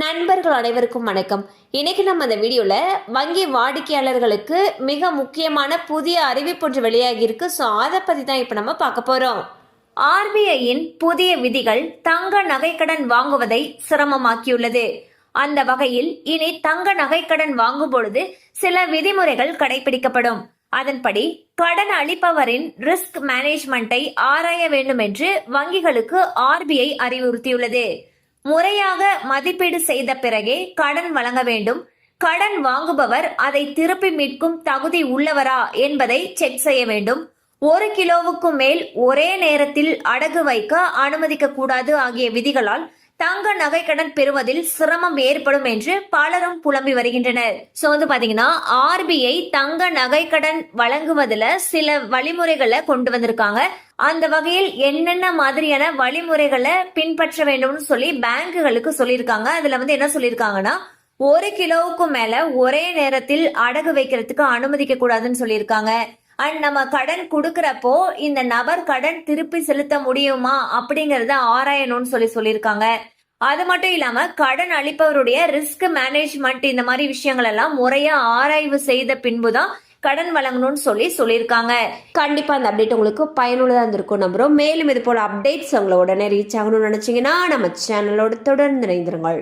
நண்பர்கள் அனைவருக்கும் வணக்கம். இன்னைக்கு நம்ம இந்த வீடியோல வங்கி வாடிக்கையாளர்களுக்கு மிக முக்கியமான புதிய அறிவிப்பு ஒன்று வெளியாகி இருக்கு. ஸோ அதை பத்தி தான் இப்ப நம்ம பார்க்க போறோம். ஆர்பிஐயின் புதிய விதிகள் தங்க நகைக்கடன் வாங்குவதை சிரமமாக்கியுள்ளது. அந்த வகையில் இனி தங்க நகைக்கடன் வாங்கும் பொழுது சில விதிமுறைகள் கடைபிடிக்கப்படும். அதன்படி கடன் அளிப்பவரின் ரிஸ்க் மேனேஜ்மெண்ட்டை ஆராய வேண்டும் என்று வங்கிகளுக்கு ஆர்பிஐ அறிவுறுத்தியுள்ளது. முறையாக மதிப்பீடு செய்த பிறகே கடன் வழங்க வேண்டும். கடன் வாங்குபவர் அதை திருப்பி மீட்கும் தகுதி உள்ளவரா என்பதை செக் செய்ய வேண்டும். 1 கிலோவுக்கு மேல் ஒரே நேரத்தில் அடகு வைக்க அனுமதிக்க கூடாது ஆகிய விதிகளால் தங்க நகைக்கடன் பெறுவதில் சிரமம் ஏற்படும் என்று பலரும் புலம்பி வருகின்றனர். சோ பாத்தீங்கன்னா ஆர்பிஐ தங்க நகைக்கடன் வழங்குவதில் சில வழிமுறைகளை கொண்டு வந்திருக்காங்க. அந்த வகையில் என்னென்ன மாதிரியான வழிமுறைகளை பின்பற்ற வேண்டும்னு சொல்லி பேங்குகளுக்கு சொல்லியிருக்காங்க. அதுல என்ன சொல்லியிருக்காங்கன்னா 1 கிலோவுக்கு மேல ஒரே நேரத்தில் அடகு வைக்கிறதுக்கு அனுமதிக்க கூடாதுன்னு சொல்லியிருக்காங்க. அண்ட் நம்ம கடன் கொடுக்கறப்போ இந்த நபர் கடன் திருப்பி செலுத்த முடியுமா அப்படிங்கறத ஆராயணும்னு சொல்லியிருக்காங்க. அது மட்டும் இல்லாம கடன் அளிப்பவருடைய ரிஸ்க் மேனேஜ்மெண்ட் இந்த மாதிரி விஷயங்கள் எல்லாம் முறையா ஆராய்வு செய்த பின்புதான் கடன் வழங்கணும்னு சொல்லியிருக்காங்க. கண்டிப்பா அந்த அப்டேட் உங்களுக்கு பயனுள்ளதா இருந்திருக்கும் நம்புறோம். மேலும் இது போல அப்டேட்ஸ் உங்களை உடனே ரீச் ஆகணும்னு நினைச்சீங்கன்னா நம்ம சேனலோட தொடர்ந்து இணைந்திருங்கள்.